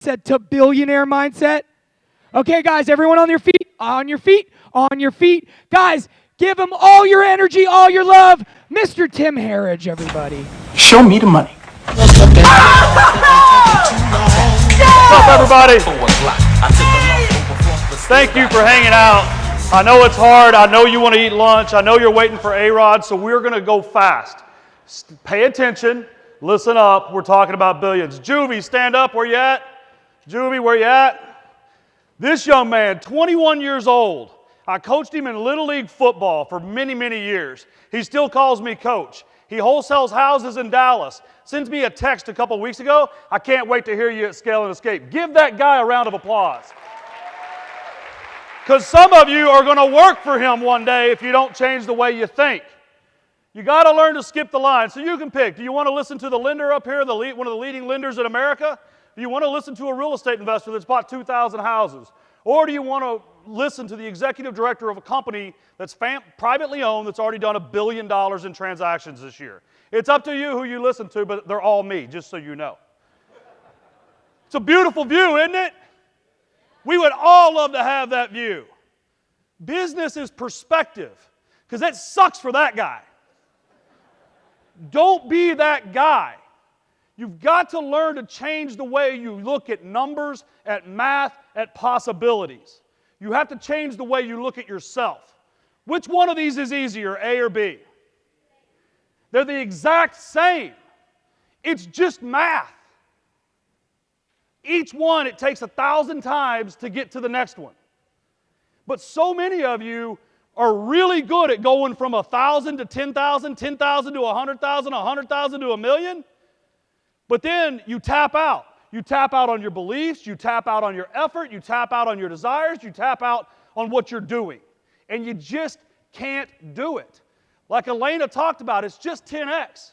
to billionaire mindset? Okay, guys, everyone on your feet, on your feet, on your feet. Guys, give him all your energy, all your love. Mr. Tim Herriage, everybody. Show me the money. What's up, everybody? Thank you for hanging out. I know it's hard. I know you want to eat lunch. I know you're waiting for A-Rod, so we're going to go fast. Pay attention. Listen up. We're talking about billions. Juvie, stand up. Where you at? Juvie, where you at? This young man, 21 years old. I coached him in Little League football for many, many years. He still calls me coach. He wholesales houses in Dallas. Sends me a text a couple weeks ago. I can't wait to hear you at Scale and Escape. Give that guy a round of applause. Because some of you are going to work for him one day if you don't change the way you think. You got to learn to skip the line. So you can pick. Do you want to listen to the lender up here, one of the leading lenders in America? Do you want to listen to a real estate investor that's bought 2,000 houses? Or do you want to listen to the executive director of a company that's privately owned that's already done $1 billion in transactions this year? It's up to you who you listen to, but they're all me, just so you know. It's a beautiful view, isn't it? We would all love to have that view. Business is perspective, because that sucks for that guy. Don't be that guy. You've got to learn to change the way you look at numbers, at math, at possibilities. You have to change the way you look at yourself. Which one of these is easier, A or B? They're the exact same. It's just math. Each one, it takes 1,000 times to get to the next one. But so many of you are really good at going from 1,000 to 10,000, 10,000 to 100,000, 100,000 to 1,000,000. But then you tap out. You tap out on your beliefs. You tap out on your effort. You tap out on your desires. You tap out on what you're doing. And you just can't do it. Like Elena talked about, it's just 10x.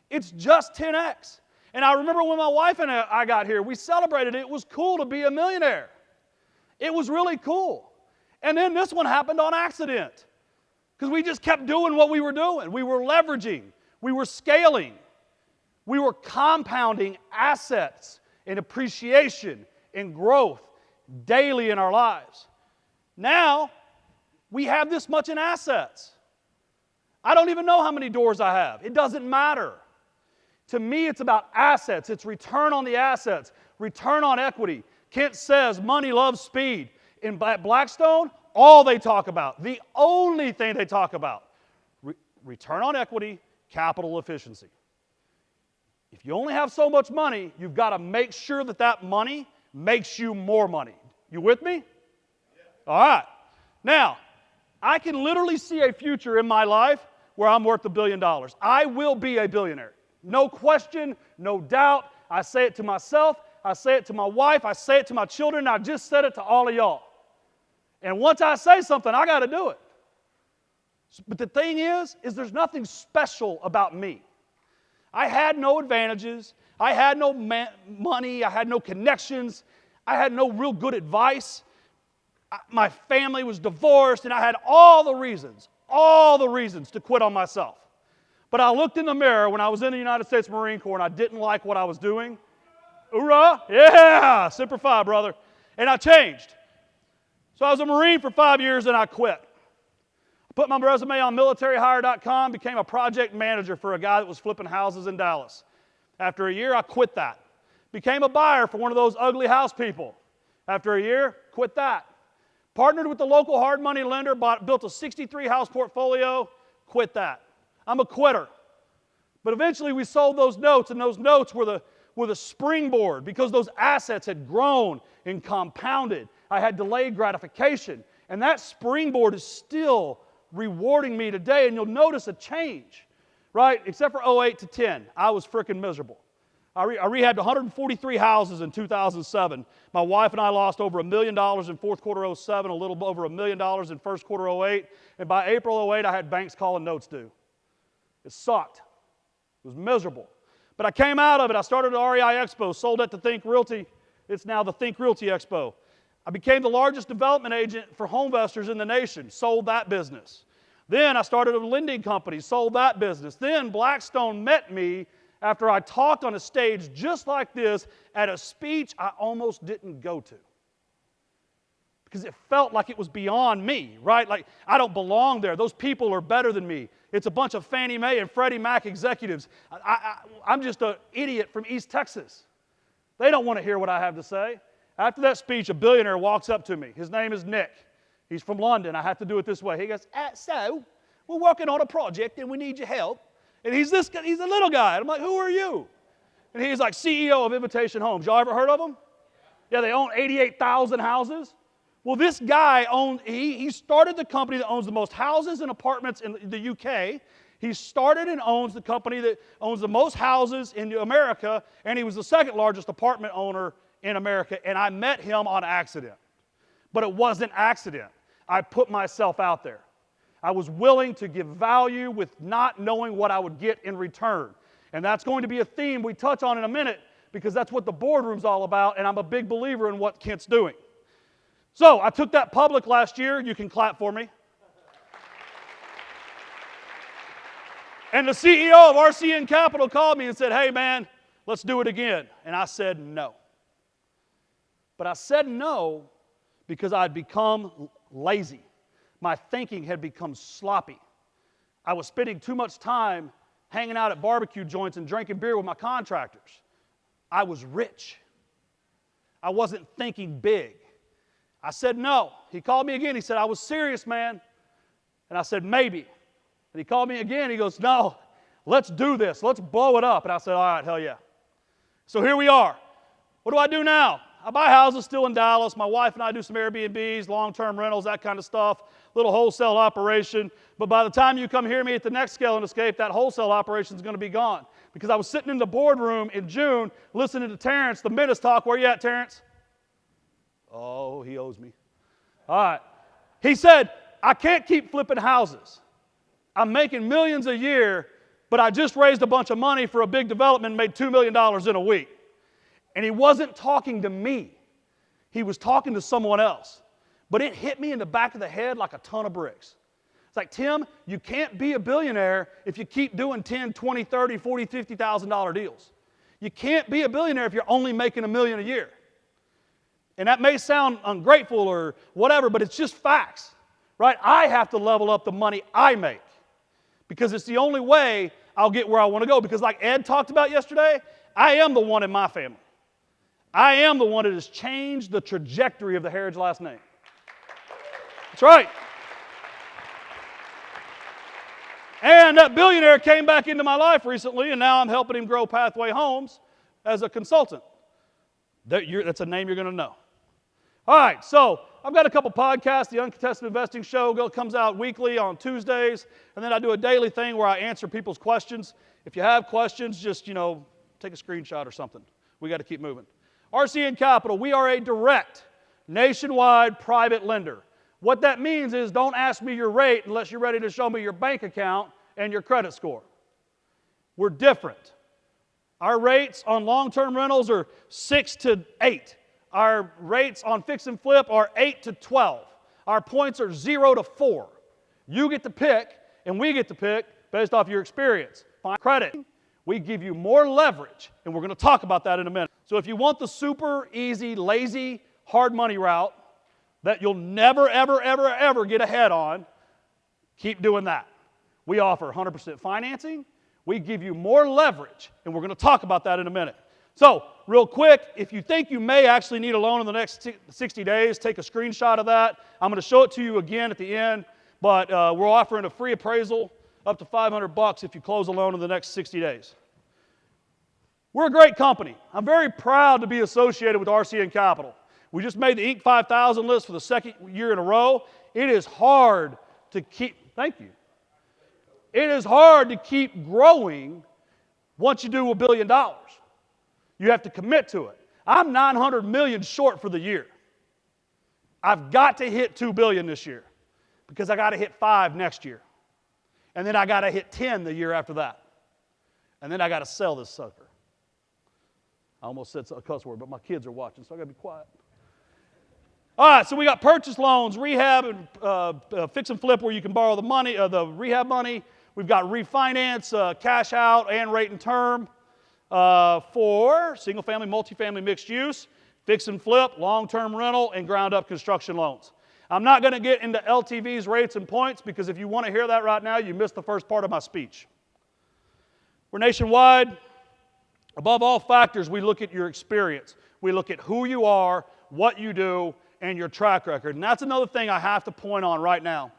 It's just 10x. And I remember when my wife and I got here, we celebrated it. It was cool to be a millionaire. It was really cool. And then this one happened on accident because we just kept doing what we were doing. We were leveraging. We were scaling. We were compounding assets and appreciation and growth daily in our lives. Now, we have this much in assets. I don't even know how many doors I have. It doesn't matter. To me, it's about assets. It's return on the assets, return on equity. Kent says money loves speed. In Blackstone, all they talk about, the only thing they talk about, return on equity, capital efficiency. If you only have so much money, you've got to make sure that that money makes you more money. You with me? Yeah. All right. Now, I can literally see a future in my life where I'm worth $1 billion. I will be a billionaire. No question, no doubt. I say it to myself. I say it to my wife. I say it to my children. I just said it to all of y'all. And once I say something, I got to do it. But the thing is there's nothing special about me. I had no advantages. I had no money. I had no connections. I had no real good advice. My family was divorced, and I had all the reasons to quit on myself. But I looked in the mirror when I was in the United States Marine Corps, and I didn't like what I was doing. Hoorah! Yeah! Semper Fi, brother. And I changed. So I was a Marine for 5 years, and I quit. I put my resume on militaryhire.com, became a project manager for a guy that was flipping houses in Dallas. After a year, I quit that. Became a buyer for one of those ugly house people. After a year, quit that. Partnered with the local hard money lender, built a 63-house portfolio, quit that. I'm a quitter. But eventually we sold those notes, and those notes were the springboard because those assets had grown and compounded. I had delayed gratification, and that springboard is still rewarding me today, and you'll notice a change, right? Except for 08 to 10, I was freaking miserable. I rehabbed 143 houses in 2007. My wife and I lost over $1 million in fourth quarter 07, a little over $1 million in first quarter 08, and by April 08, I had banks calling notes due. It sucked. It was miserable. But I came out of it. I started at REI Expo, sold that to Think Realty. It's now the Think Realty Expo. I became the largest development agent for home investors in the nation, sold that business. Then I started a lending company, sold that business. Then Blackstone met me after I talked on a stage just like this at a speech I almost didn't go to. Because it felt like it was beyond me, right? Like, I don't belong there. Those people are better than me. It's a bunch of Fannie Mae and Freddie Mac executives. I'm just an idiot from East Texas. They don't want to hear what I have to say. After that speech, a billionaire walks up to me. His name is Nick. He's from London. I have to do it this way. He goes, so, we're working on a project and we need your help. And he's a little guy. I'm like, who are you? And he's like CEO of Invitation Homes. Y'all ever heard of them? Yeah, they own 88,000 houses. Well, this guy he started the company that owns the most houses and apartments in the UK. He started and owns the company that owns the most houses in America, and he was the second largest apartment owner in America, and I met him on accident. But it wasn't accident. I put myself out there. I was willing to give value with not knowing what I would get in return. And that's going to be a theme we touch on in a minute, because that's what the boardroom's all about, and I'm a big believer in what Kent's doing. So I took that public last year. You can clap for me. And the CEO of RCN Capital called me and said, hey, man, let's do it again. And I said no. But I said no because I'd become lazy. My thinking had become sloppy. I was spending too much time hanging out at barbecue joints and drinking beer with my contractors. I was rich. I wasn't thinking big. I said no. He called me again. He said, I was serious, man. And I said, maybe. And he called me again. He goes, no, let's do this. Let's blow it up. And I said, all right, hell yeah. So here we are. What do I do now? I buy houses still in Dallas. My wife and I do some Airbnbs, long-term rentals, that kind of stuff, little wholesale operation. But by the time you come hear me at the next Scale and Escape, that wholesale operation is going to be gone. Because I was sitting in the boardroom in June listening to Terrence, the Menace talk. Where you at, Terrence? Oh, he owes me. All right. He said, I can't keep flipping houses. I'm making millions a year, but I just raised a bunch of money for a big development and made $2 million in a week. And he wasn't talking to me. He was talking to someone else. But it hit me in the back of the head like a ton of bricks. It's like, Tim, you can't be a billionaire if you keep doing $10, $20, $30, $40, $50,000 deals. You can't be a billionaire if you're only making $1 million a year. And that may sound ungrateful or whatever, but it's just facts, right? I have to level up the money I make because it's the only way I'll get where I want to go. Because like Ed talked about yesterday, I am the one in my family. I am the one that has changed the trajectory of the Herriage last name. That's right. And that billionaire came back into my life recently, and now I'm helping him grow Pathway Homes as a consultant. That's a name you're going to know. All right, so I've got a couple podcasts. The Uncontested Investing Show comes out weekly on Tuesdays, and then I do a daily thing where I answer people's questions. If you have questions, just, take a screenshot or something. We got to keep moving. RCN Capital, we are a direct, nationwide private lender. What that means is don't ask me your rate unless you're ready to show me your bank account and your credit score. We're different. Our rates on long-term rentals are 6 to 8. Our rates on fix and flip are 8 to 12. Our points are 0 to 4. You get to pick, and we get to pick based off your experience. Find credit. We give you more leverage, and we're going to talk about that in a minute. So if you want the super easy, lazy, hard money route that you'll never, ever, ever, ever get ahead on, keep doing that. We offer 100% financing. We give you more leverage, and we're going to talk about that in a minute. So, real quick, if you think you may actually need a loan in the next 60 days, take a screenshot of that. I'm going to show it to you again at the end, but we're offering a free appraisal up to $500 if you close a loan in the next 60 days. We're a great company. I'm very proud to be associated with RCN Capital. We just made the Inc. 5000 list for the second year in a row. It is hard to keep, thank you. It is hard to keep growing once you do $1 billion. You have to commit to it. I'm $900 million short for the year. I've got to hit $2 billion this year because I got to hit 5 next year. And then I got to hit 10 the year after that. And then I got to sell this sucker. I almost said a cuss word, but my kids are watching, so I got to be quiet. All right, so we got purchase loans, rehab, and fix and flip where you can borrow the money, the rehab money. We've got refinance, cash out, and rate and term. for single-family, multifamily, mixed use, fix and flip, long-term rental, and ground-up construction loans. I'm not going to get into LTVs, rates, and points because if you want to hear that right now, you missed the first part of my speech. We're nationwide. Above all factors, we look at your experience. We look at who you are, what you do, and your track record. And that's another thing I have to point on right now.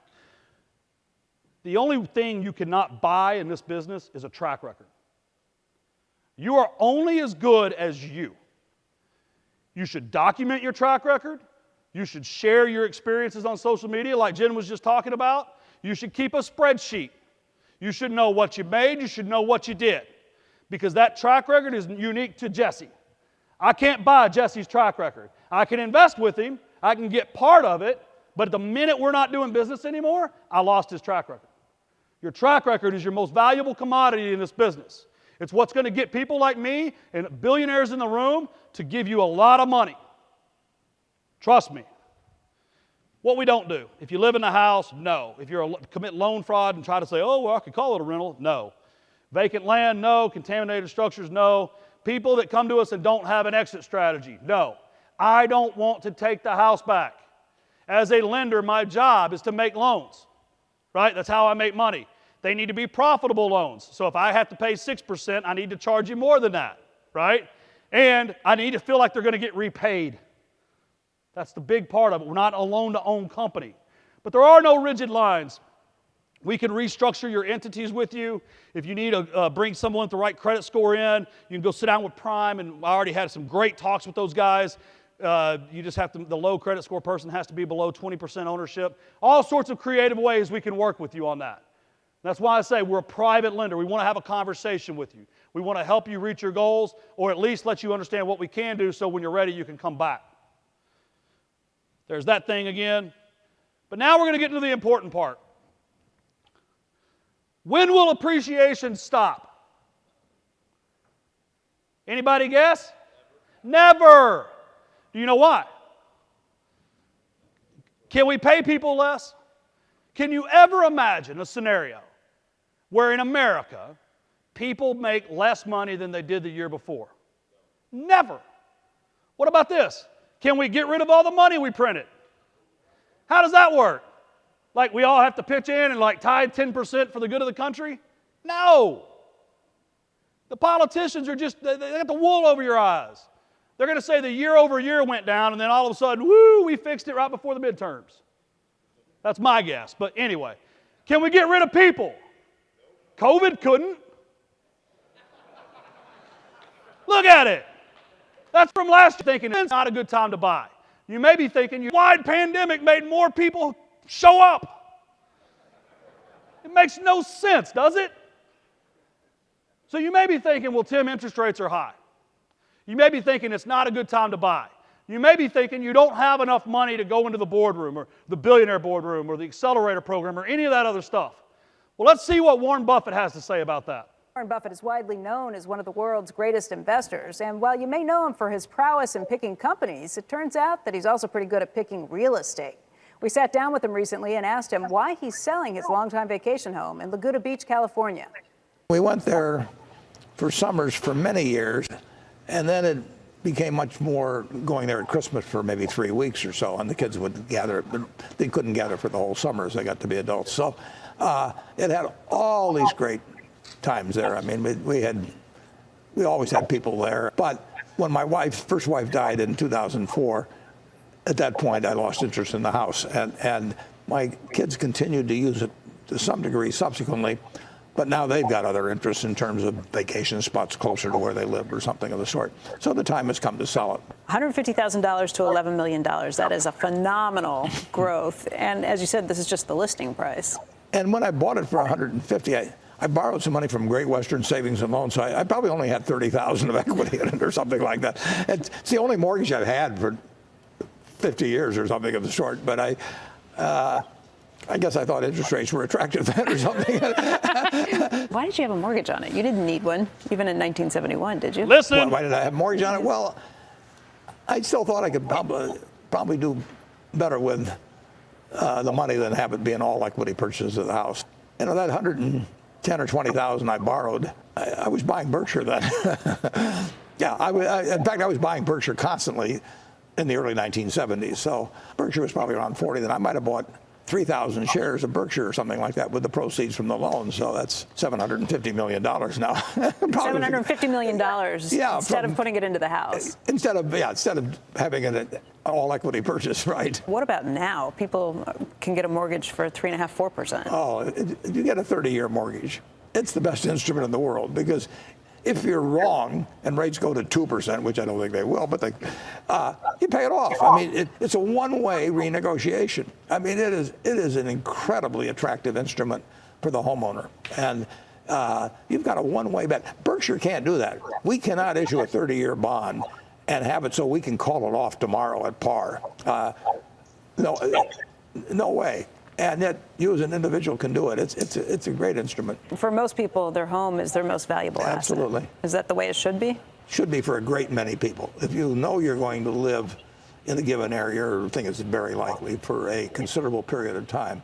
The only thing you cannot buy in this business is a track record. You are only as good as you. You should document your track record. You should share your experiences on social media like Jen was just talking about. You should keep a spreadsheet. You should know what you made. You should know what you did. Because that track record is unique to Jesse. I can't buy Jesse's track record. I can invest with him. I can get part of it. But the minute we're not doing business anymore, I lost his track record. Your track record is your most valuable commodity in this business. It's what's going to get people like me and billionaires in the room to give you a lot of money. Trust me. What we don't do. If you live in the house, no. If you commit loan fraud and try to say, oh, well, I could call it a rental, no. Vacant land, no. Contaminated structures, no. People that come to us and don't have an exit strategy, no. I don't want to take the house back. As a lender, my job is to make loans, right? That's how I make money. They need to be profitable loans. So if I have to pay 6%, I need to charge you more than that, right? And I need to feel like they're going to get repaid. That's the big part of it. We're not a loan-to-own company. But there are no rigid lines. We can restructure your entities with you. If you need to bring someone with the right credit score in, you can go sit down with Prime, and I already had some great talks with those guys. You just have to, the low credit score person has to be below 20% ownership. All sorts of creative ways we can work with you on that. That's why I say we're a private lender. We want to have a conversation with you. We want to help you reach your goals, or at least let you understand what we can do so when you're ready, you can come back. There's that thing again. But now we're going to get into the important part. When will appreciation stop? Anybody guess? Never. Do you know why? Can we pay people less? Can you ever imagine a scenario where in America people make less money than they did the year before? Never. What about this? Can we get rid of all the money we printed? How does that work? Like we all have to pitch in and like tithe 10% for the good of the country? No. The politicians are just, they got the wool over your eyes. They're going to say the year over year went down and then all of a sudden, woo, we fixed it right before the midterms. That's my guess. But anyway, can we get rid of people? COVID couldn't. Look at it. That's from last year thinking it's not a good time to buy. You may be thinking your wide pandemic made more people show up. It makes no sense, does it? So you may be thinking, well, Tim, interest rates are high. You may be thinking it's not a good time to buy. You may be thinking you don't have enough money to go into the boardroom or the Billionaire boardroom or the accelerator program or any of that other stuff. Well, let's see what Warren Buffett has to say about that. Warren Buffett is widely known as one of the world's greatest investors. And while you may know him for his prowess in picking companies, it turns out that he's also pretty good at picking real estate. We sat down with him recently and asked him why he's selling his longtime vacation home in Laguna Beach, California. We went there for summers for many years, and then it became much more going there at Christmas for maybe 3 weeks or so, and the kids would gather, but they couldn't gather for the whole summer as they got to be adults. So it had all these great times there. I mean, we always had people there. But when my first wife died in 2004, at that point I lost interest in the house, and my kids continued to use it to some degree subsequently. But now they've got other interests in terms of vacation spots closer to where they live or something of the sort. So the time has come to sell it. $150,000 to $11 million. That is a phenomenal growth. And as you said, this is just the listing price. And when I bought it for $150,000, I borrowed some money from Great Western Savings and Loan, so I probably only had $30,000 of equity in it or something like that. It's the only mortgage I've had for 50 years or something of the sort. But I guess I thought interest rates were attractive then or something. Why did you have a mortgage on it? You didn't need one, even in 1971, did you? Listen. Why did I have a mortgage on it? Well, I still thought I could probably do better with the money than have it be an all equity purchase of the house. You know, that $110,000 or $120,000 I borrowed, I was buying Berkshire then. Yeah, in fact, I was buying Berkshire constantly in the early 1970s. So Berkshire was probably around 40. Then I might have bought 3,000 shares of Berkshire or something like that with the proceeds from the loan. So that's $750 million now. $750 million yeah, instead of putting it into the house. Instead of having an all equity purchase, right? What about now? People can get a mortgage for 3.5%, 4%. Oh, you get a 30-year mortgage. It's the best instrument in the world because if you're wrong and rates go to 2%, which I don't think they will, but you pay it off. I mean, it's a one-way renegotiation. I mean, it is an incredibly attractive instrument for the homeowner. And you've got a one-way bet. Berkshire can't do that. We cannot issue a 30-year bond and have it so we can call it off tomorrow at par. No way. And yet, you as an individual can do it. It's a great instrument. For most people, their home is their most valuable asset. Absolutely. Is that the way it should be? Should be for a great many people. If you know you're going to live in a given area, or think it's very likely, for a considerable period of time,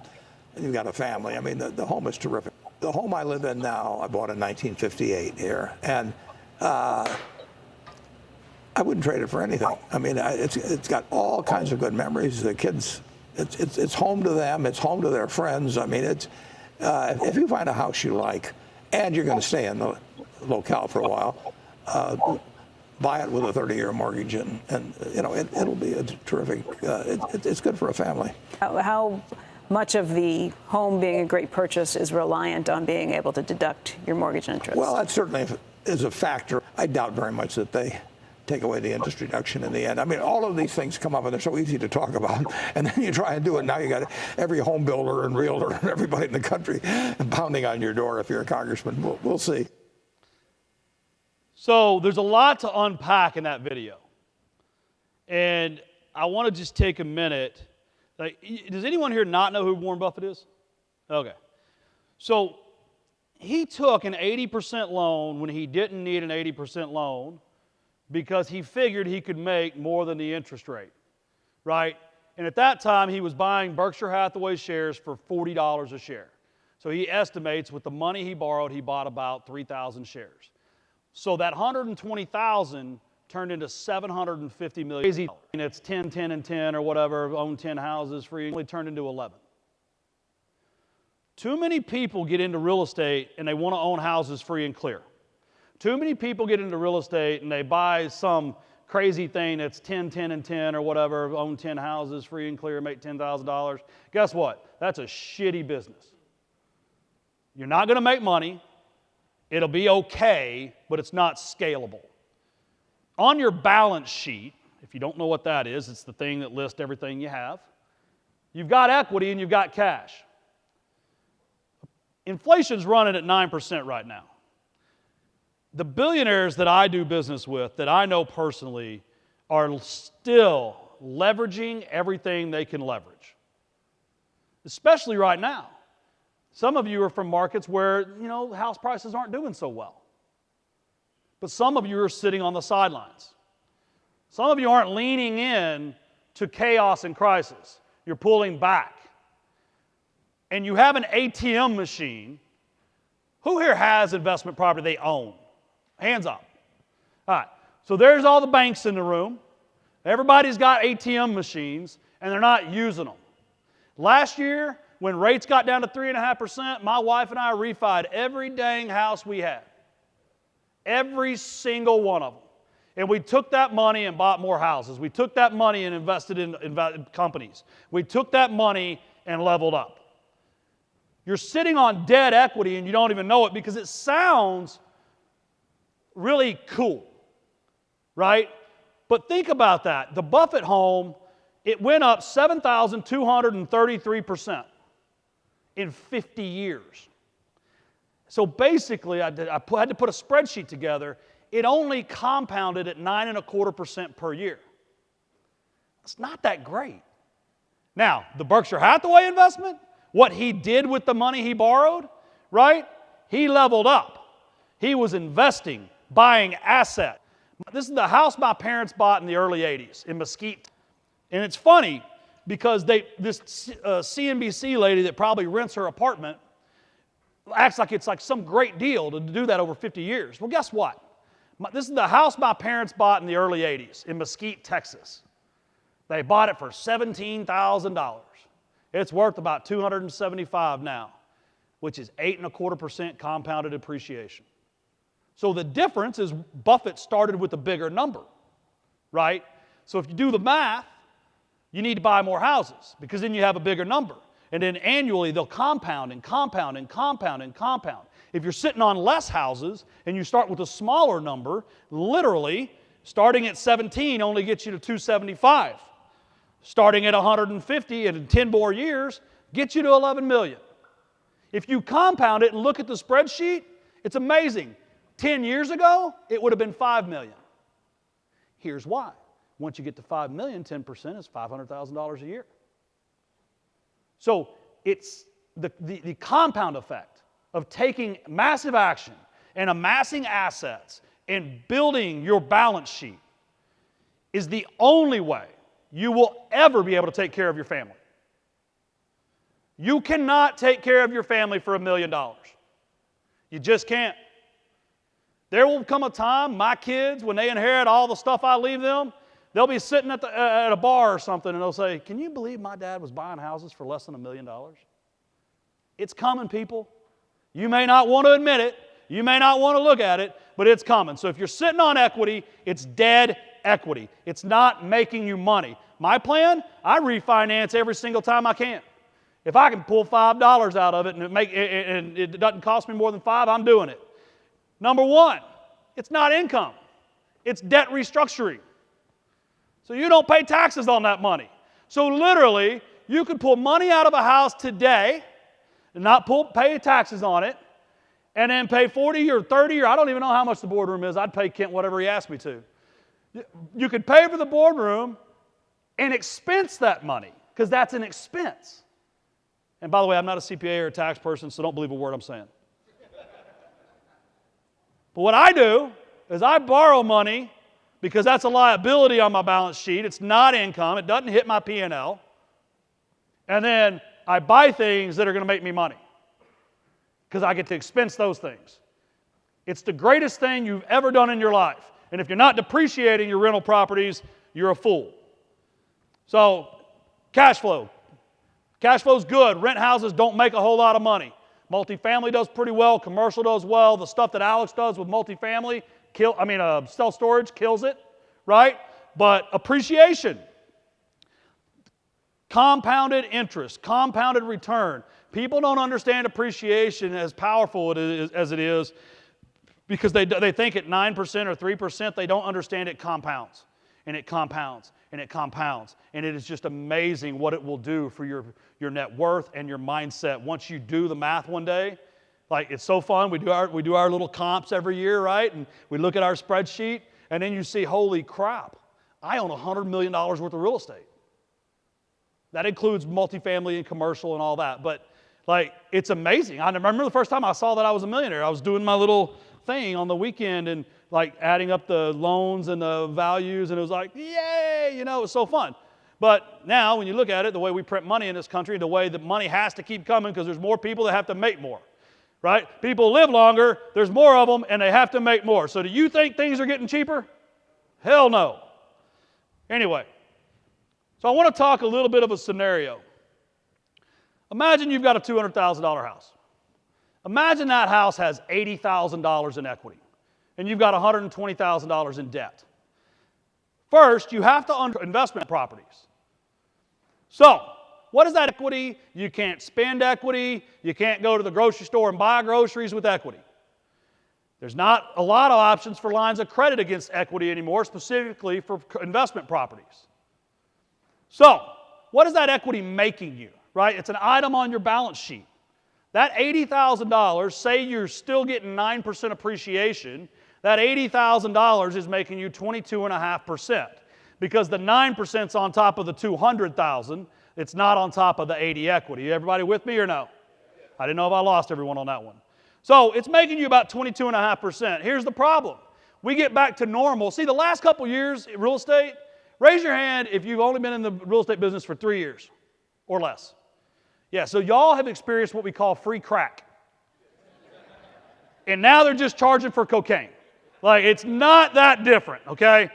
and you've got a family, I mean, the home is terrific. The home I live in now, I bought in 1958 here, and I wouldn't trade it for anything. I mean, it's got all kinds of good memories. The kids, it's home to them. It's home to their friends. I mean, if you find a house you like, and you're going to stay in the locale for a while, buy it with a 30-year mortgage, and it'll be a terrific. It's good for a family. How much of the home being a great purchase is reliant on being able to deduct your mortgage interest? Well, that certainly is a factor. I doubt very much that they take away the interest reduction in the end. I mean, all of these things come up and they're so easy to talk about, and then you try and do it. Now you got every home builder and realtor and everybody in the country pounding on your door if you're a congressman. We'll see. So there's a lot to unpack in that video. And I want to just take a minute. Like, does anyone here not know who Warren Buffett is? Okay. So he took an 80% loan when he didn't need an 80% loan, because he figured he could make more than the interest rate, right? And at that time, he was buying Berkshire Hathaway shares for $40 a share. So he estimates with the money he borrowed, he bought about 3,000 shares. So that 120,000 turned into 750 million. And it's 10, 10, and 10 or whatever, own 10 houses free, only turned into 11. Too many people get into real estate and they want to own houses free and clear. Too many people get into real estate and they buy some crazy thing that's 10, 10, and 10 or whatever, own 10 houses free and clear, make $10,000. Guess what? That's a shitty business. You're not going to make money. It'll be okay, but it's not scalable. On your balance sheet, if you don't know what that is, it's the thing that lists everything you have. You've got equity and you've got cash. Inflation's running at 9% right now. The billionaires that I do business with, that I know personally, are still leveraging everything they can leverage, especially right now. Some of you are from markets where, house prices aren't doing so well. But some of you are sitting on the sidelines. Some of you aren't leaning in to chaos and crisis. You're pulling back. And you have an ATM machine. Who here has investment property they own? Hands up. All right. So there's all the banks in the room. Everybody's got ATM machines, and they're not using them. Last year, when rates got down to 3.5%, my wife and I refied every dang house we had. Every single one of them. And we took that money and bought more houses. We took that money and invested in companies. We took that money and leveled up. You're sitting on dead equity and you don't even know it because it sounds really cool, right? But think about that. The Buffett home, it went up 7,233% in 50 years. So basically, I had to put a spreadsheet together. It only compounded at 9.25% per year. It's not that great. Now, the Berkshire Hathaway investment, what he did with the money he borrowed, right? He leveled up. He was investing, buying asset. This is the house my parents bought in the early 80s in Mesquite. And it's funny because this CNBC lady that probably rents her apartment, acts like it's like some great deal to do that over 50 years. Well, guess what? This is the house my parents bought in the early 80s in Mesquite, Texas. They bought it for $17,000. It's worth about $275 now, which is 8.25% compounded appreciation. So the difference is Buffett started with a bigger number, right? So if you do the math, you need to buy more houses because then you have a bigger number. And then annually they'll compound and compound and compound and compound. If you're sitting on less houses and you start with a smaller number, literally starting at 17 only gets you to 275. Starting at 150 and in 10 more years gets you to 11 million. If you compound it and look at the spreadsheet, it's amazing. 10 years ago, it would have been 5 million. Here's why. Once you get to 5 million, 10% is $500,000 a year. So it's the compound effect of taking massive action and amassing assets and building your balance sheet is the only way you will ever be able to take care of your family. You cannot take care of your family for $1 million. You just can't. There will come a time, my kids, when they inherit all the stuff I leave them, they'll be sitting at a bar or something and they'll say, "Can you believe my dad was buying houses for less than $1 million?" It's coming, people. You may not want to admit it. You may not want to look at it, but it's coming. So if you're sitting on equity, it's dead equity. It's not making you money. My plan, I refinance every single time I can. If I can pull $5 out of it and it doesn't cost me more than $5, I'm doing it. Number one, it's not income. It's debt restructuring. So you don't pay taxes on that money. So literally, you could pull money out of a house today and not pay taxes on it, and then pay 40 or 30 or I don't even know how much the boardroom is. I'd pay Kent whatever he asked me to. You could pay for the boardroom and expense that money because that's an expense. And by the way, I'm not a CPA or a tax person, so don't believe a word I'm saying. But what I do is I borrow money because that's a liability on my balance sheet. It's not income. It doesn't hit my P&L. And then I buy things that are going to make me money because I get to expense those things. It's the greatest thing you've ever done in your life. And if you're not depreciating your rental properties, you're a fool. So, cash flow. Cash flow's good. Rent houses don't make a whole lot of money. Multifamily does pretty well. Commercial does well. The stuff that Alex does with multifamily, self-storage kills it, right? But appreciation, compounded interest, compounded return. People don't understand appreciation as powerful as it is because they think at 9% or 3%, they don't understand it compounds. And it compounds, and it compounds. And it is just amazing what it will do for your net worth and your mindset. Once you do the math one day, like it's so fun. We do our little comps every year, right? And we look at our spreadsheet, and then you see, holy crap, I own $100 million worth of real estate. That includes multifamily and commercial and all that. But like, it's amazing. I remember the first time I saw that I was a millionaire. I was doing my little thing on the weekend and like adding up the loans and the values, and it was like, yay, it was so fun. But now when you look at it, the way we print money in this country, the way that money has to keep coming because there's more people that have to make more, right? People live longer, there's more of them, and they have to make more. So do you think things are getting cheaper? Hell no. Anyway, so I want to talk a little bit of a scenario. Imagine you've got a $200,000 house. Imagine that house has $80,000 in equity, and you've got $120,000 in debt. First, you have to investment properties. So, what is that equity? You can't spend equity. You can't go to the grocery store and buy groceries with equity. There's not a lot of options for lines of credit against equity anymore, specifically for investment properties. So, what is that equity making you, right? It's an item on your balance sheet. That $80,000, say you're still getting 9% appreciation, that $80,000 is making you 22.5% because the 9% is on top of the $200,000. It's not on top of the 80 equity. Everybody with me or no? I didn't know if I lost everyone on that one. So it's making you about 22.5%. Here's the problem. We get back to normal. See, the last couple years in real estate, raise your hand if you've only been in the real estate business for 3 years or less. Yeah, so y'all have experienced what we call free crack. and now they're just charging for cocaine. Like, it's not that different, okay?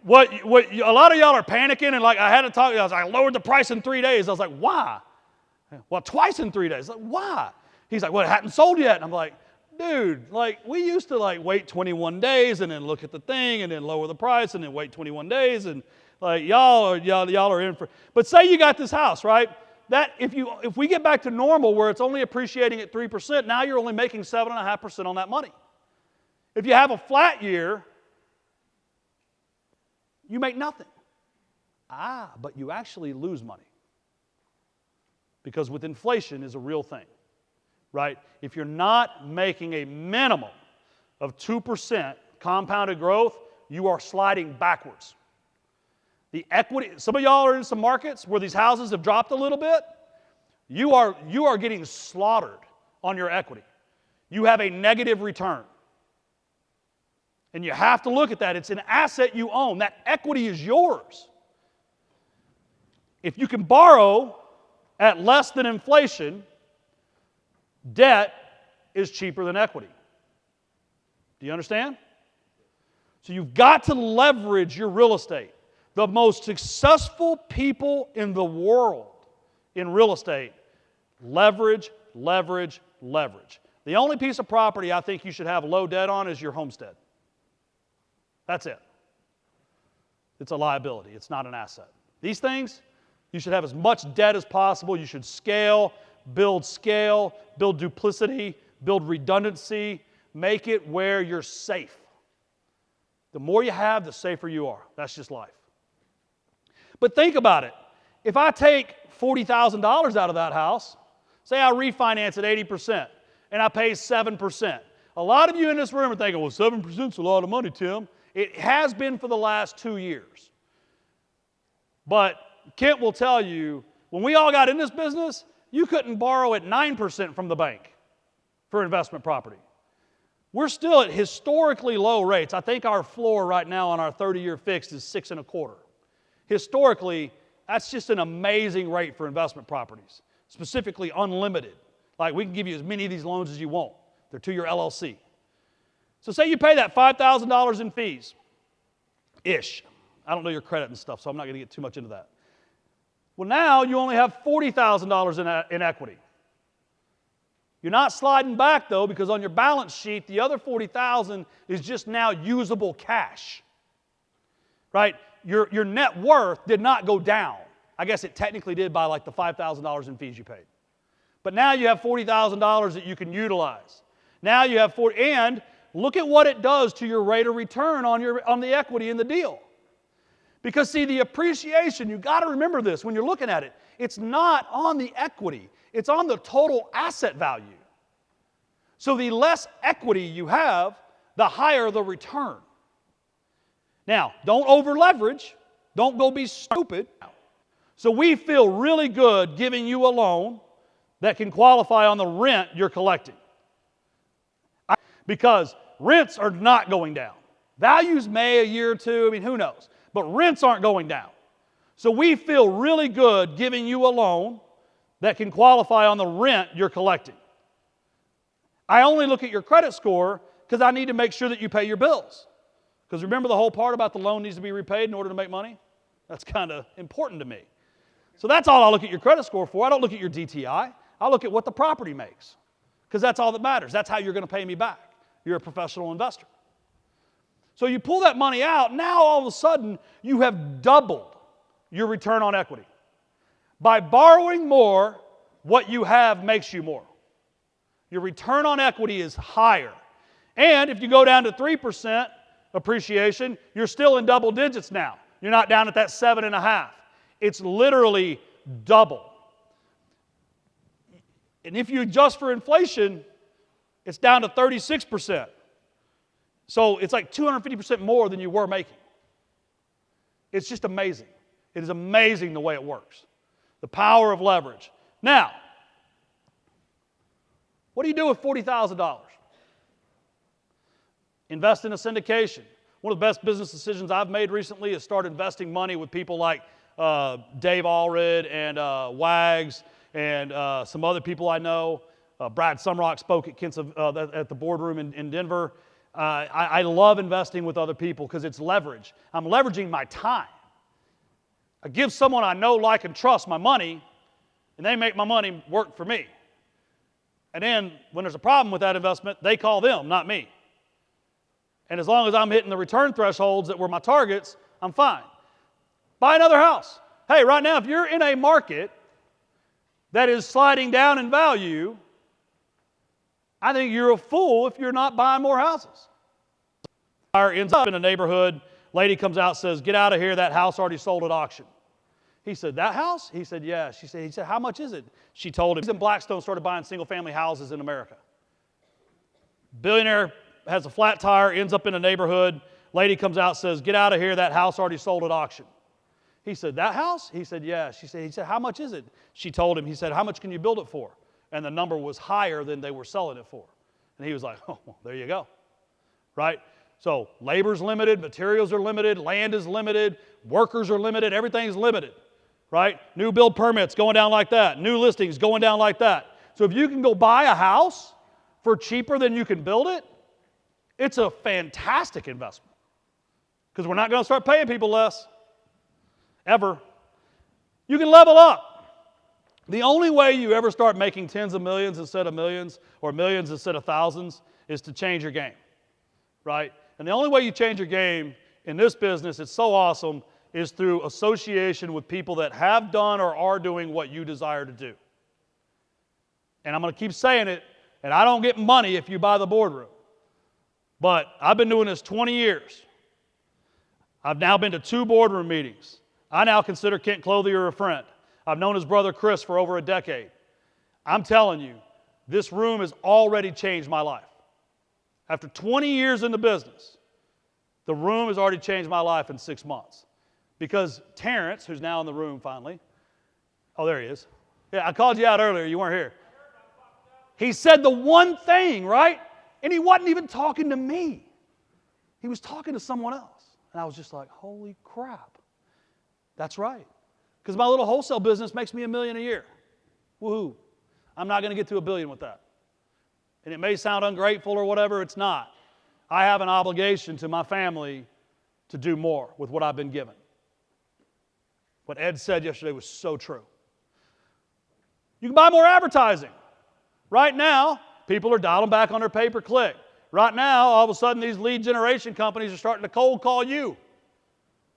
What a lot of y'all are panicking, and like I had to talk, I was like, I lowered the price in 3 days. I was like, why? Well, twice in 3 days. Like, why? He's like, well, it hadn't sold yet. And I'm like, dude, like, we used to like wait 21 days and then look at the thing and then lower the price and then wait 21 days, and like y'all are in for. But say you got this house, right? That if we get back to normal where it's only appreciating at 3%, now you're only making 7.5% on that money. If you have a flat year, you make nothing. But you actually lose money. Because with inflation is a real thing, right? If you're not making a minimum of 2% compounded growth, you are sliding backwards. The equity, some of y'all are in some markets where these houses have dropped a little bit. You are getting slaughtered on your equity. You have a negative return. And you have to look at that. It's an asset you own. That equity is yours. If you can borrow at less than inflation, debt is cheaper than equity. Do you understand? So you've got to leverage your real estate. The most successful people in the world in real estate leverage, leverage, leverage. The only piece of property I think you should have low debt on is your homestead. That's it. It's a liability. It's not an asset. These things, you should have as much debt as possible. You should scale, build duplicity, build redundancy, make it where you're safe. The more you have, the safer you are. That's just life. But think about it. If I take $40,000 out of that house, say I refinance at 80%, and I pay 7%. A lot of you in this room are thinking, well, 7% is a lot of money, Tim. It has been for the last 2 years. But Kent will tell you, when we all got in this business, you couldn't borrow at 9% from the bank for investment property. We're still at historically low rates. I think our floor right now on our 30-year fixed is 6.25. Historically, that's just an amazing rate for investment properties, specifically unlimited. Like, we can give you as many of these loans as you want. They're to your LLC. So say you pay that $5,000 in fees-ish. I don't know your credit and stuff, so I'm not going to get too much into that. Well, now you only have $40,000 in equity. You're not sliding back, though, because on your balance sheet, the other $40,000 is just now usable cash. Right? Your net worth did not go down. I guess it technically did by like the $5,000 in fees you paid. But now you have $40,000 that you can utilize. Now you have and look at what it does to your rate of return on the equity in the deal. Because see, the appreciation, you've got to remember this when you're looking at it. It's not on the equity. It's on the total asset value. So the less equity you have, the higher the return. Now, don't over leverage. Don't go be stupid. So we feel really good giving you a loan that can qualify on the rent you're collecting. Because rents are not going down. Values may a year or two, I mean, who knows? But rents aren't going down. So we feel really good giving you a loan that can qualify on the rent you're collecting. I only look at your credit score because I need to make sure that you pay your bills. Because remember the whole part about the loan needs to be repaid in order to make money? That's kind of important to me. So that's all I look at your credit score for. I don't look at your DTI. I look at what the property makes. Because that's all that matters. That's how you're going to pay me back. You're a professional investor. So you pull that money out, now all of a sudden you have doubled your return on equity. By borrowing more, what you have makes you more. Your return on equity is higher. And if you go down to 3% appreciation, you're still in double digits now. You're not down at that 7.5. It's literally double. And if you adjust for inflation, it's down to 36%. So it's like 250% more than you were making. It's just amazing. It is amazing the way it works. The power of leverage. Now, what do you do with $40,000? Invest in a syndication. One of the best business decisions I've made recently is start investing money with people like Dave Allred and Wags and some other people I know. Brad Sumrock spoke at the boardroom in Denver. I love investing with other people because it's leverage. I'm leveraging my time. I give someone I know, like, and trust my money, and they make my money work for me. And then when there's a problem with that investment, they call them, not me. And as long as I'm hitting the return thresholds that were my targets, I'm fine. Buy another house. Hey, right now, if you're in a market that is sliding down in value, I think you're a fool if you're not buying more houses. Buyer ends up in a neighborhood, lady comes out and says, get out of here, that house already sold at auction. He said, that house? He said, yeah. He said, how much is it? She told him. He's in Blackstone, started buying single-family houses in America. Billionaire has a flat tire, ends up in a neighborhood, lady comes out and says, get out of here, that house already sold at auction. He said, that house? He said, yeah. He said, how much is it? She told him. He said, how much can you build it for? And the number was higher than they were selling it for. And he was like, oh, well, there you go. Right? So labor's limited, materials are limited, land is limited, workers are limited, everything's limited. Right? New build permits going down like that, new listings going down like that. So if you can go buy a house for cheaper than you can build it, it's a fantastic investment. Because we're not going to start paying people less. Ever. You can level up. The only way you ever start making tens of millions instead of millions, or millions instead of thousands, is to change your game, right? And the only way you change your game in this business, it's so awesome, is through association with people that have done or are doing what you desire to do. And I'm going to keep saying it, and I don't get money if you buy the boardroom. But I've been doing this 20 years. I've now been to 2 boardroom meetings. I now consider Kent Clothier a friend. I've known his brother Chris for over a decade. I'm telling you, this room has already changed my life. After 20 years in the business, the room has already changed my life in 6 months. Because Terrence, who's now in the room finally, oh, there he is. Yeah, I called you out earlier. You weren't here. He said the one thing, right? And he wasn't even talking to me. He was talking to someone else. And I was just like, holy crap. That's right. Because my little wholesale business makes me $1 million a year. Woohoo. I'm not going to get to $1 billion with that. And it may sound ungrateful or whatever, it's not. I have an obligation to my family to do more with what I've been given. What Ed said yesterday was so true. You can buy more advertising. Right now, people are dialing back on their pay-per-click. Right now, all of a sudden, these lead generation companies are starting to cold call you.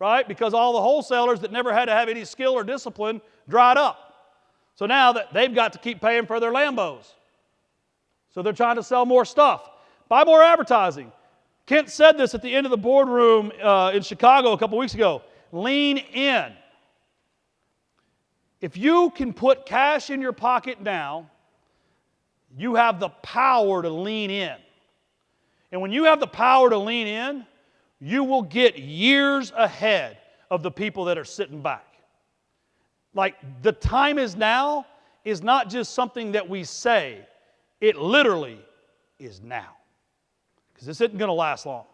Right? Because all the wholesalers that never had to have any skill or discipline dried up. So now that they've got to keep paying for their Lambos. So they're trying to sell more stuff. Buy more advertising. Kent said this at the end of the boardroom in Chicago a couple weeks ago. Lean in. If you can put cash in your pocket now, you have the power to lean in. And when you have the power to lean in, you will get years ahead of the people that are sitting back. Like, the time is now is not just something that we say. It literally is now. Because this isn't going to last long.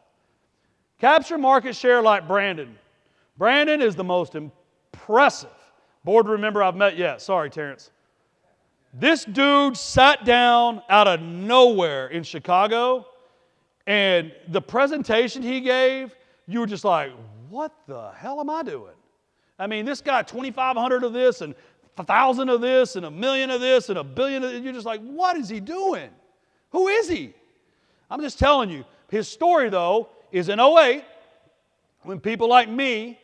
Capture market share like Brandon. Brandon is the most impressive boardroom member I've met yet. Sorry, Terrence. This dude sat down out of nowhere in Chicago, and the presentation he gave, you were just like, what the hell am I doing? I mean, this guy, 2,500 of this, and 1,000 of this, and 1,000,000 of this, and 1,000,000,000 of this. You're just like, what is he doing? Who is he? I'm just telling you. His story, though, is in 2008, when people like me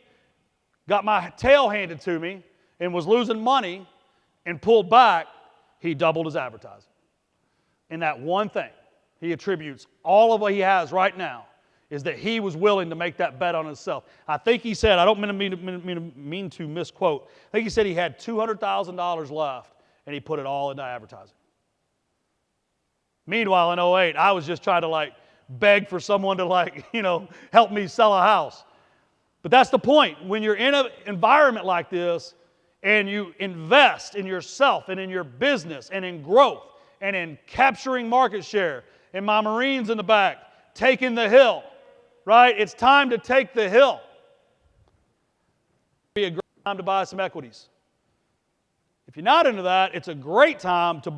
got my tail handed to me and was losing money and pulled back, he doubled his advertising. And that one thing he attributes all of what he has right now is that he was willing to make that bet on himself. I think he said, I don't mean to misquote, I think he said he had $200,000 left and he put it all into advertising. Meanwhile, in 2008, I was just trying to beg for someone to help me sell a house. But that's the point. When you're in an environment like this and you invest in yourself and in your business and in growth and in capturing market share, and my Marines in the back taking the hill, right? It's time to take the hill. It'd be a great time to buy some equities. If you're not into that, it's a great time to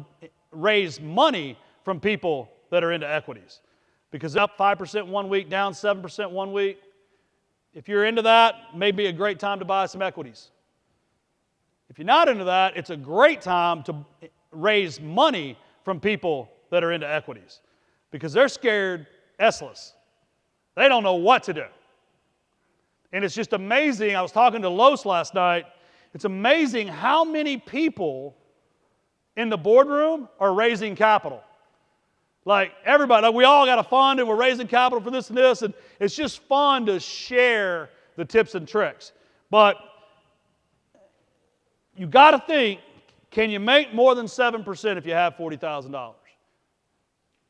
raise money from people that are into equities. Because up 5% one week, down 7% one week. If you're into that, may be a great time to buy some equities. If you're not into that, it's a great time to raise money from people that are into equities. Because they're scared S-less. They don't know what to do. And it's just amazing. I was talking to Los last night. It's amazing how many people in the boardroom are raising capital. Like everybody, like we all got a fund and we're raising capital for this and this, and it's just fun to share the tips and tricks. But you got to think, can you make more than 7% if you have $40,000?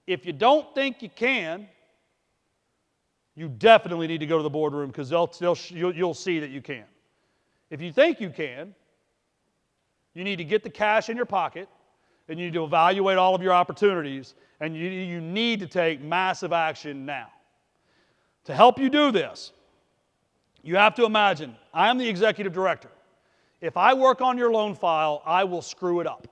If you don't think you can, you definitely need to go to the boardroom because you'll see that you can. If you think you can, you need to get the cash in your pocket and you need to evaluate all of your opportunities and you need to take massive action now. To help you do this, you have to imagine, I am the executive director. If I work on your loan file, I will screw it up.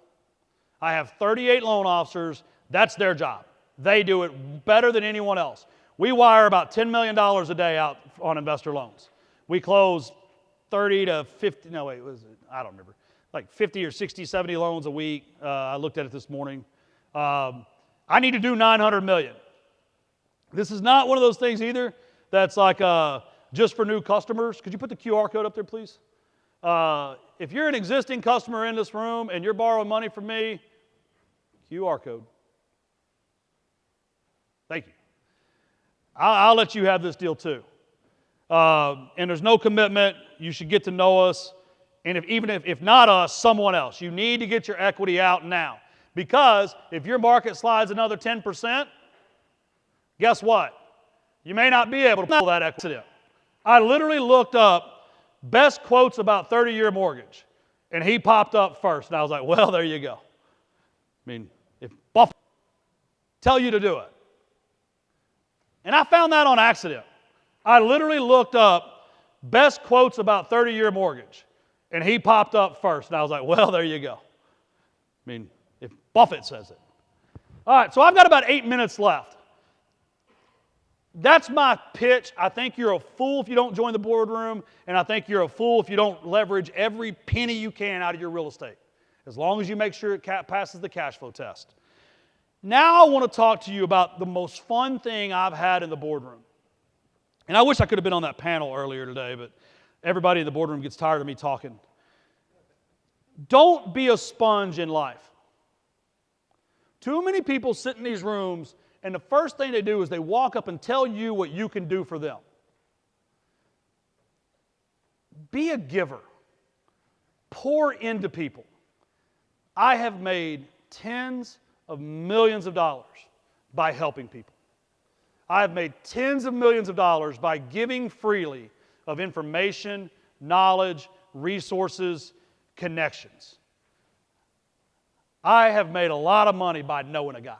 I have 38 loan officers. That's their job. They do it better than anyone else. We wire about $10 million a day out on investor loans. We close 30 to 50, no wait, was it? I don't remember. Like 50 or 60, 70 loans a week. I looked at it this morning. I need to do 900 million. This is not one of those things either that's like just for new customers. Could you put the QR code up there, please? If you're an existing customer in this room and you're borrowing money from me, QR code. Thank you. I'll let you have this deal too. And there's no commitment. You should get to know us. And if not us, someone else. You need to get your equity out now. Because if your market slides another 10%, guess what? You may not be able to pull that equity. I literally looked up best quotes about 30-year mortgage. And he popped up first. And I was like, well, there you go. I mean, if Buffett tell you to do it. And I found that on accident. I literally looked up best quotes about 30-year mortgage. And he popped up first. And I was like, well, there you go. I mean, if Buffett says it. All right, so I've got about 8 minutes left. That's my pitch. I think you're a fool if you don't join the boardroom, and I think you're a fool if you don't leverage every penny you can out of your real estate, as long as you make sure it passes the cash flow test. Now I want to talk to you about the most fun thing I've had in the boardroom. And I wish I could have been on that panel earlier today, but everybody in the boardroom gets tired of me talking. Don't be a sponge in life. Too many people sit in these rooms, and the first thing they do is they walk up and tell you what you can do for them. Be a giver. Pour into people. I have made tens of millions of dollars by helping people. I have made tens of millions of dollars by giving freely of information, knowledge, resources, connections. I have made a lot of money by knowing a guy.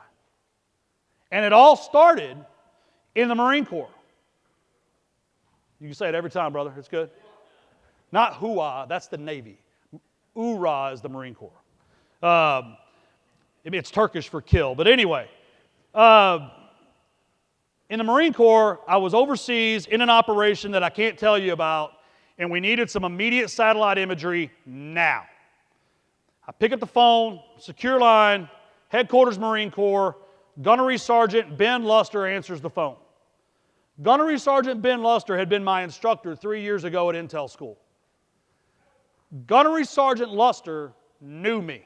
And it all started in the Marine Corps. You can say it every time, brother. It's good. Not hoo-ah, that's the Navy. Oorah is the Marine Corps. It's Turkish for kill. But anyway, in the Marine Corps, I was overseas in an operation that I can't tell you about, and we needed some immediate satellite imagery now. I pick up the phone, secure line, headquarters Marine Corps, Gunnery Sergeant Ben Luster answers the phone. Gunnery Sergeant Ben Luster had been my instructor 3 years ago at Intel School. Gunnery Sergeant Luster knew me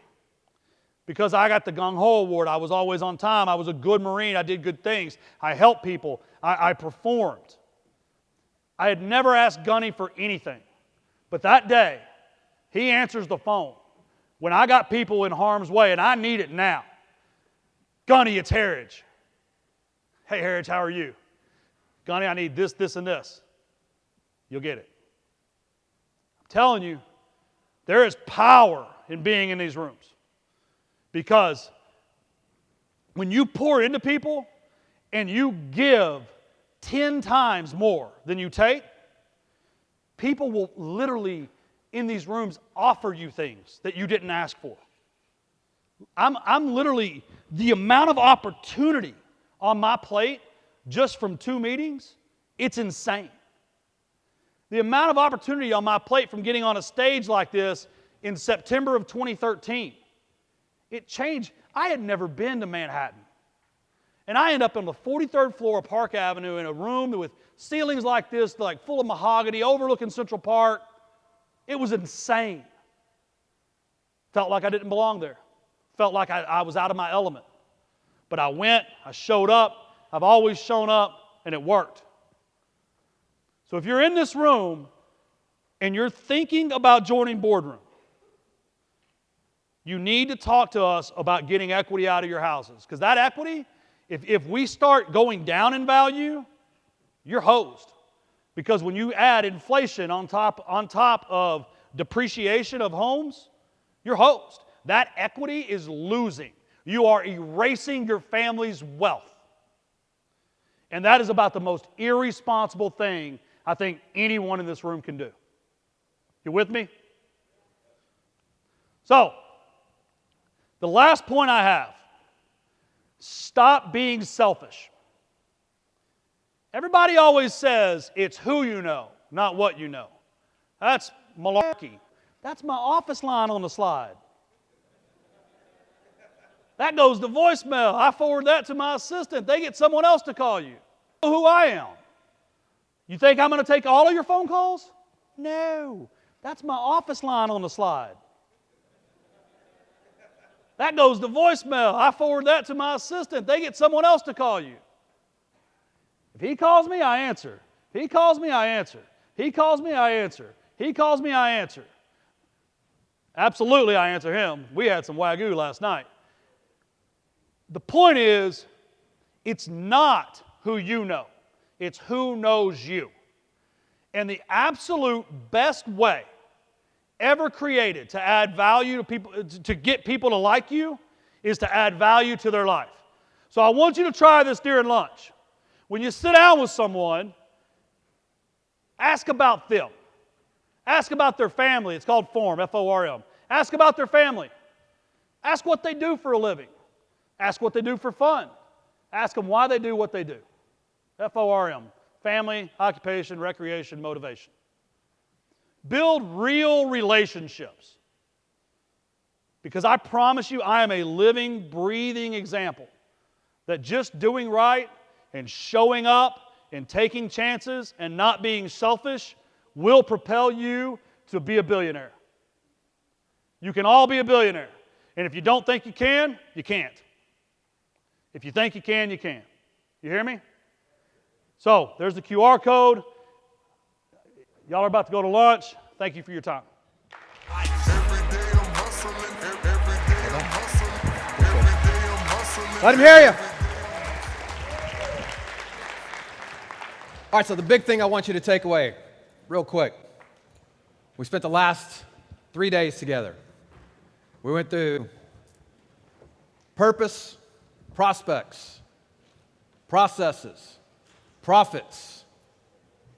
because I got the Gung Ho Award. I was always on time. I was a good Marine. I did good things. I helped people. I performed. I had never asked Gunny for anything. But that day, he answers the phone when I got people in harm's way and I need it now. Gunny, it's Herriage. Hey, Herriage, how are you? Gunny, I need this, this, and this. You'll get it. I'm telling you, there is power in being in these rooms. Because when you pour into people and you give 10 times more than you take, people will literally in these rooms offer you things that you didn't ask for. I'm literally, the amount of opportunity on my plate just from 2 meetings, it's insane. The amount of opportunity on my plate from getting on a stage like this in September of 2013, it changed. I had never been to Manhattan. And I end up on the 43rd floor of Park Avenue in a room with ceilings like this, like full of mahogany, overlooking Central Park. It was insane. Felt like I didn't belong there. Felt like I was out of my element. But I went, I showed up, I've always shown up, and it worked. So if you're in this room and you're thinking about joining Boardroom, you need to talk to us about getting equity out of your houses. Because that equity, if we start going down in value, you're hosed. Because when you add inflation on top of depreciation of homes, you're hosed. That equity is losing. You are erasing your family's wealth. And that is about the most irresponsible thing I think anyone in this room can do. You with me? So, the last point I have, stop being selfish. Everybody always says it's who you know, not what you know. That's malarkey. That's my office line on the slide. That goes to voicemail. I forward that to my assistant. They get someone else to call you. You know who I am. You think I'm going to take all of your phone calls? No. That's my office line on the slide. That goes to voicemail. I forward that to my assistant. They get someone else to call you. If he calls me, I answer. If he calls me, I answer. He calls me, I answer. He calls me, I answer. Absolutely, I answer him. We had some Wagyu last night. The point is, it's not who you know. It's who knows you. And the absolute best way ever created to add value to people, to get people to like you, is to add value to their life. So I want you to try this during lunch. When you sit down with someone, ask about them. Ask about their family. It's called FORM, F-O-R-M. Ask about their family. Ask what they do for a living. Ask what they do for fun. Ask them why they do what they do. F-O-R-M. Family, occupation, recreation, motivation. Build real relationships. Because I promise you, I am a living, breathing example that just doing right and showing up and taking chances and not being selfish will propel you to be a billionaire. You can all be a billionaire. And if you don't think you can, you can't. If you think you can, you can. You hear me? So, there's the QR code. Y'all are about to go to lunch. Thank you for your time. Let him hear you. All right, so the big thing I want you to take away, real quick. We spent the last 3 days together. We went through purpose, prospects, processes, profits,